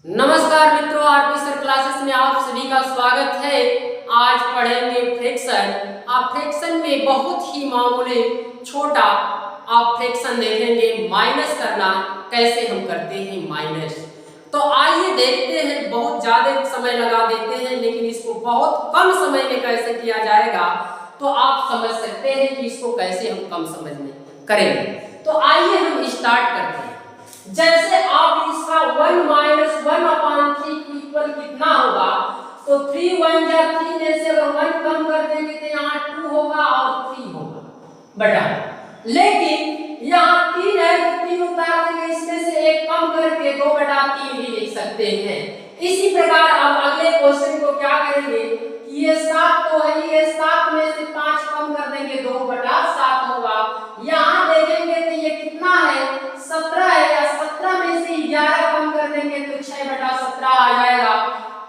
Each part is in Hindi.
नमस्कार मित्रों, आरपी सर क्लासेस में आप सभी का स्वागत है। आज पढ़ेंगे फ्रैक्शन। आप फ्रैक्शन में बहुत ही मामूली छोटा आप फ्रैक्शन देखेंगे, माइनस करना कैसे हम करते हैं माइनस। तो आइए देखते हैं, बहुत ज्यादा समय लगा देते हैं लेकिन इसको बहुत कम समय में कैसे किया जाएगा तो आप समझ सकते हैं कि इसको कैसे हम कम समय में करेंगे। तो आइए हम स्टार्ट करते हैं। जैसे आप इसका 1 माइनस 1/3 इक्वल कितना होगा, तो 3 1 जा 3 में से अगर 1 कम कर देंगे तो यहाँ 2 होगा और 3 होगा बटा। लेकिन यहाँ 3 है तो 3 उतार देंगे, इसमें से 1 कम करके 2/3 भी लिख सकते हैं। इसी प्रकार अब अगले क्वेश्चन को क्या करेंगे कि ये 7 तो है, ये 7 में से 5 कम कर देंगे 2/7 होगा। यहाँ देखेंगे तो ये कितना है, 17 है, या 17 में से 11 कम कर देंगे तो 6/17 आ जाएगा।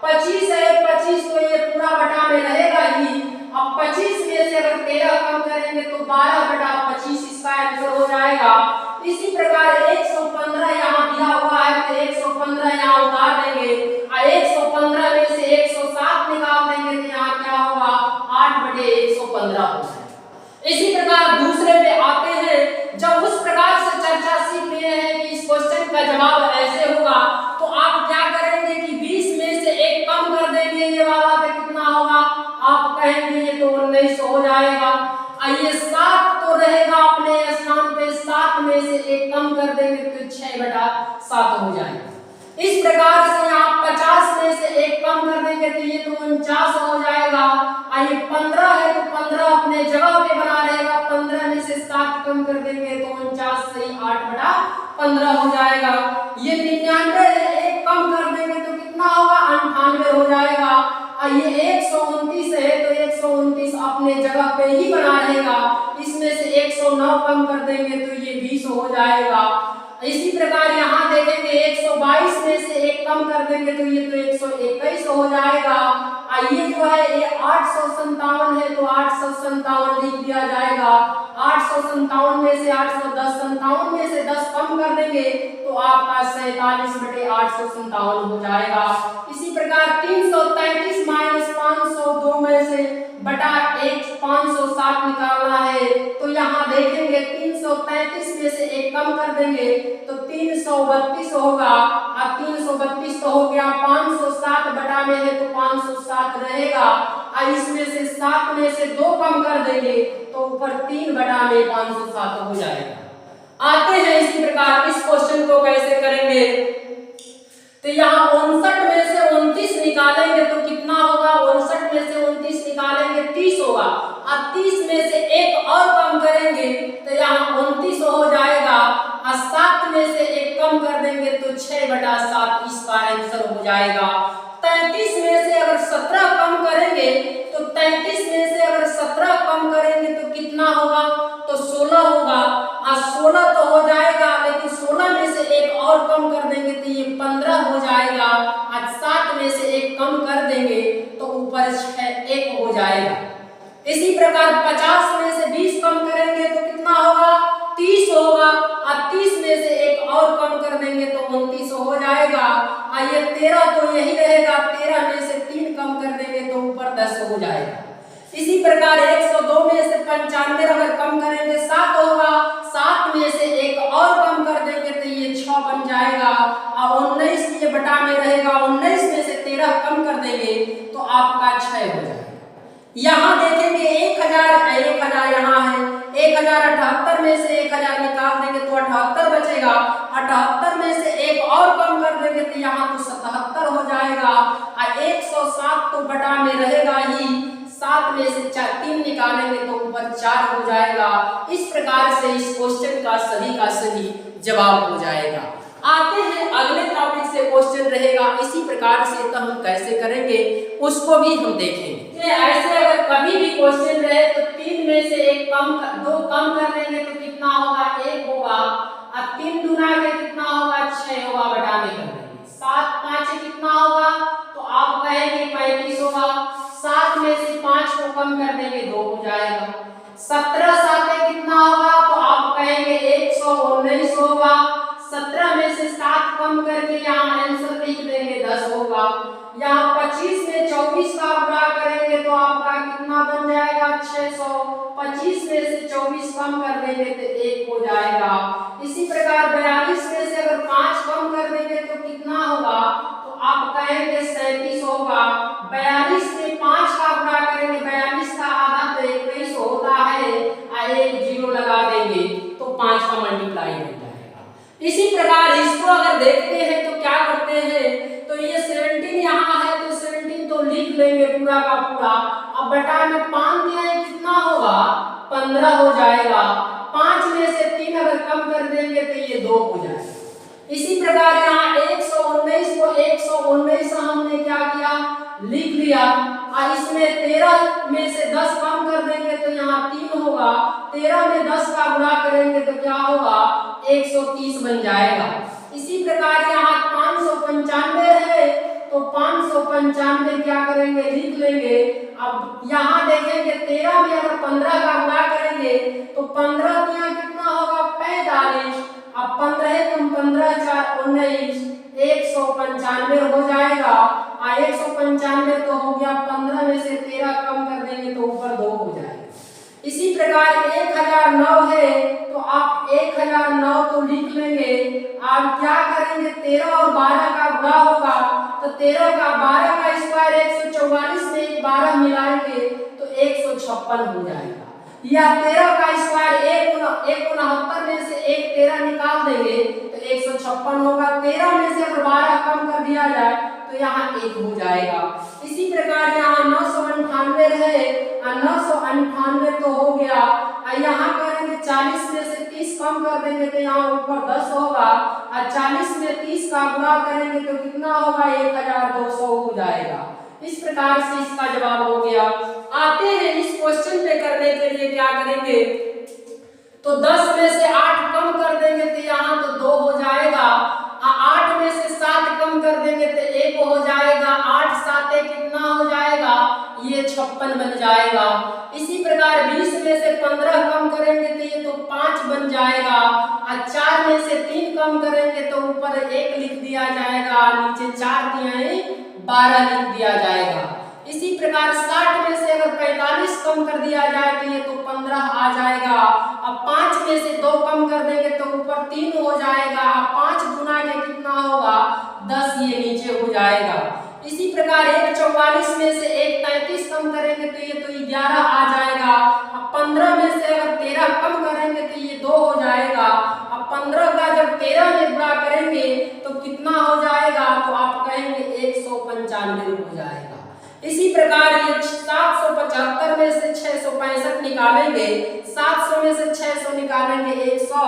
25 है, 25 तो ये पूरा बटा में रहेगा ही। अब 25 में से अगर 13 कम करेंगे तो 12/25 इसका आंसर हो जाएगा। इसी प्रकार 115 यहाँ दिया हुआ है तो 115 यहाँ उतार देंगे और 115 में से 107 निकाल देंगे तो यहाँ क्या होगा, 8/115 हो जाएगा। इसी प्रकार दूसरे पे आते हैं। जब उस प्रकार से चर्चा सीख लिए हैं कि इस क्वेश्चन का जवाब ऐसे होगा तो आप क्या करेंगे कि 20 में से 1 कम कर देंगे, ये वाला पे कितना होगा, आप कहेंगे ये तो 19 हो जाएगा। ये 7 तो रहेगा अपने स्थान पे, 7 में से 1 कम कर देंगे तो 6/7 हो जाएगा। इस प्रकार से आप 50 में से 1 कम कर देंगे तो ये तो 49 हो जाएगा। ये 15 है तो 15 अपने जगह पे बना रहेगा, 15 में से 7 कम कर देंगे तो 49 से 8/15 हो जाएगा। ये 99 है, 1 कम कर देंगे तो कितना होगा, 98 हो जाएगा। ये 129 है तो 129 अपने जगह पे ही बना रहेगा, इसमें से 109 कम कर देंगे तो ये 20 हो जाएगा। इसी प्रकार यहाँ देखेंगे 122 में से 1 कम कर देंगे तो ये तो 121 हो जाएगा। ये जो है ये 857 है तो 857 लिख दिया जाएगा। 857 में से 810, 57 में से 10 कम कर देंगे तो आपका 47/857 हो जाएगा। इसी प्रकार 333 माइनस 502 में से बटा 507 निकालना है तो यहाँ देखेंगे 333 में से 1 कम कर देंगे तो 332 होगा। अब 332 तो हो गया, 507 बटा में है तो 507 रहेगा और इसमें से 7 में से 2 कम कर देंगे तो ऊपर 3 बटा में 507 हो जाएगा। आते हैं इसी प्रकार इस क्वेश्चन को कैसे करेंगे। तो यहाँ 59 में से 29 निकालेंगे तो कितना होगा, 59 में से 29 निकालेंगे 30 होगा और 30 में से 1 और कम करेंगे तो यहाँ 29 हो जाएगा और 7 में से 1 कम कर देंगे तो 6/7 इसका आंसर हो जाएगा। 33 में से अगर 17 कम करेंगे तो 33 में से अगर 17 कम करेंगे तो कितना होगा, तो 16 होगा और 16 तो हो जाएगा लेकिन 16 में से 1 और कम कर देंगे तो ये 15 हो जाएगा और 7 में से 1 कम कर देंगे तो ऊपर 1 हो जाएगा। इसी प्रकार 50 में से 20 कम करेंगे तो कितना होगा, 30 होगा और 30 में से 1 और कम कर देंगे तो 29 हो जाएगा। ये 13 तो यही रहेगा, 13 में से 3 कम कर देंगे तो ऊपर 10 हो जाएगा। इसी प्रकार 102 में से 95 अगर कम करेंगे 7 होगा, 7 में से 1 और कम कर देंगे तो ये 6 बन जाएगा और 19 ये बटा में रहेगा, 19 में से 13 कम कर देंगे तो आपका 6 हो जाएगा। यहाँ देखेंगे 1000 यहाँ है, 1078 में से 1000 निकाल देंगे तो 78 बचेगा, 78 में से 1 और कम कर देंगे तो यहाँ तो 77 हो जाएगा और 107 तो बटा में रहेगा ही, 7 में से 3 निकालेंगे तो ऊपर 4 हो जाएगा। इस प्रकार से इस क्वेश्चन का सही जवाब हो जाएगा। आते हैं अगले टॉपिक से क्वेश्चन रहेगा इसी प्रकार से, तो हम कैसे करेंगे उसको भी हम देखेंगे। ऐसे अगर कभी भी क्वेश्चन रहे तो 3 में से 2 कम कर देंगे तो कितना होगा, 1 होगा और 3 दूना के कितना होगा, 6 होगा बटा में कर देंगे। 7 5 कितना होगा, तो आप कहेंगे 35 होगा। 7 में से 5 को कम कर देंगे 2 हो जाएगा। 17 7 कितना होगा, तो आप कहेंगे 119 होगा। 17 में से 7 कम करके यहाँ आंसर लिख देंगे 24 का गुणा करेंगे तो आपका कितना बन जाएगा 600। 25 में से 24 कम कर देंगे तो 1 हो जाएगा। इसी प्रकार 42 में से अगर 5 कम कर देंगे तो कितना होगा, तो आप कहेंगे 37 होगा। 42 में 5 का गुणा करेंगे, 42 का आधा तो 21 होता है, एक जीरो लगा देंगे तो 5 का मल्टीप्लाई हो जाएगा। इसी प्रकार इसको अगर देखते हैं तो क्या करते हैं, तो ये 17 यहाँ है तो 17 तो लिख लेंगे पूरा का पूरा। अब बटा में 5 दिया है, कितना होगा 15 हो जाएगा। 5 में से 3 अगर कम कर देंगे तो ये 2 हो जाएगा। इसी प्रकार यहाँ 119 को 119 हमने क्या किया, लिख लिया। और इसमें 13 में से 10 कम कर देंगे तो यहाँ 3 होगा। 13 में 10 का गुणा करेंगे तो क्या होगा 130 बन जाएगा। इसी प्रकार यहाँ 595 है तो 595 क्या करेंगे, लिख लेंगे। अब यहाँ देखेंगे 13 में अगर 15 का गुणा करेंगे तो 15 यहाँ कितना होगा 45। अब 15 कम 15 4 19, 195 हो जाएगा। 195 तो हो गया, 15 में से 13 कम कर देंगे तो ऊपर 2 हो जाएगा। इसी प्रकार 1009 है तो आप 1009 तो लिख लेंगे। आप क्या करेंगे 13 और 12 का गुणा होगा तो 13 का 12 का स्क्वायर 144 में 12 मिलाएंगे तो 156 हो जाएगा। या 13 का स्क्वायर 169 में से 1 13 निकाल देंगे तो 156 होगा। 13 में से अगर 12 कम कर दिया जाए तो यहाँ 1 हो जाएगा। इसी प्रकार यहाँ 998 है, 998 तो हो गया। यहाँ करेंगे 40 में से 30 कम कर देंगे तो यहाँ ऊपर 10 होगा। और 40 में 30 का गुणा करेंगे तो कितना होगा 1200 हो जाएगा। इस प्रकार से इसका जवाब हो गया। आते हैं इस क्वेश्चन पे करने के लिए क्या करेंगे, तो 10 में से 8 कम कर देंगे तो यहाँ तो 2 हो जाएगा। 8 में से 7 कम कर देंगे तो 1 हो जाएगा। 8 7 कितना हो जाएगा, ये 56 बन जाएगा। इसी प्रकार 20 में से 15 कम करेंगे तो ये तो 5 बन जाएगा। और 4 में से 3 कम करेंगे तो ऊपर 1 लिख दिया जाएगा, नीचे 4 दिया है 12 लिख दिया जाएगा। इसी प्रकार 60 में से अगर 45 कम कर दिया जाए तो ये तो 15 आ जाएगा। अब 5 में से 2 कम कर देंगे तो ऊपर 3 हो जाएगा। अब 5 गुना के कितना होगा 10, ये नीचे हो जाएगा। इसी प्रकार 144 में से 133 कम करेंगे तो ये तो 11 आ जाएगा। अब 15 में से अगर 13 कम करेंगे तो ये 2 हो जाएगा। अब 15 का जब 13 में गुणा करेंगे तो कितना हो जाएगा, तो आप कहेंगे 195 हो जाएगा। इसी प्रकार ये 775 में से 665 निकालेंगे, 700 में से 600 निकालेंगे 100,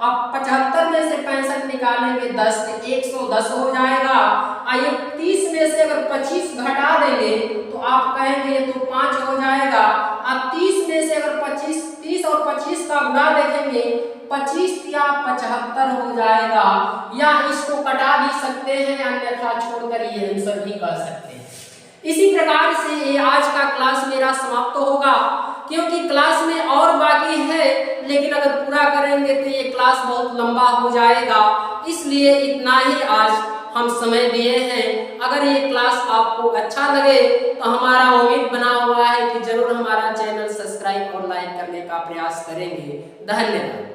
अब 75 में से 65 निकालेंगे 10, 110 हो जाएगा। आइए 30 में से अगर 25 घटा देंगे तो आप कहेंगे तो 5 हो जाएगा। अब 30 में से अगर 30 और 25 का गुणा देखेंगे 25 या 75 हो जाएगा। या इसको कटा भी सकते हैं, अन्यथा छोड़कर ये आंसर भी कर सकते हैं। इसी प्रकार से ये आज का क्लास मेरा समाप्त होगा, क्योंकि क्लास में और बाकी है, लेकिन अगर पूरा करेंगे तो ये क्लास बहुत लंबा हो जाएगा, इसलिए इतना ही आज हम समय दिए हैं। अगर ये क्लास आपको अच्छा लगे तो हमारा उम्मीद बना हुआ है कि जरूर हमारा चैनल सब्सक्राइब और लाइक करने का प्रयास करेंगे। धन्यवाद।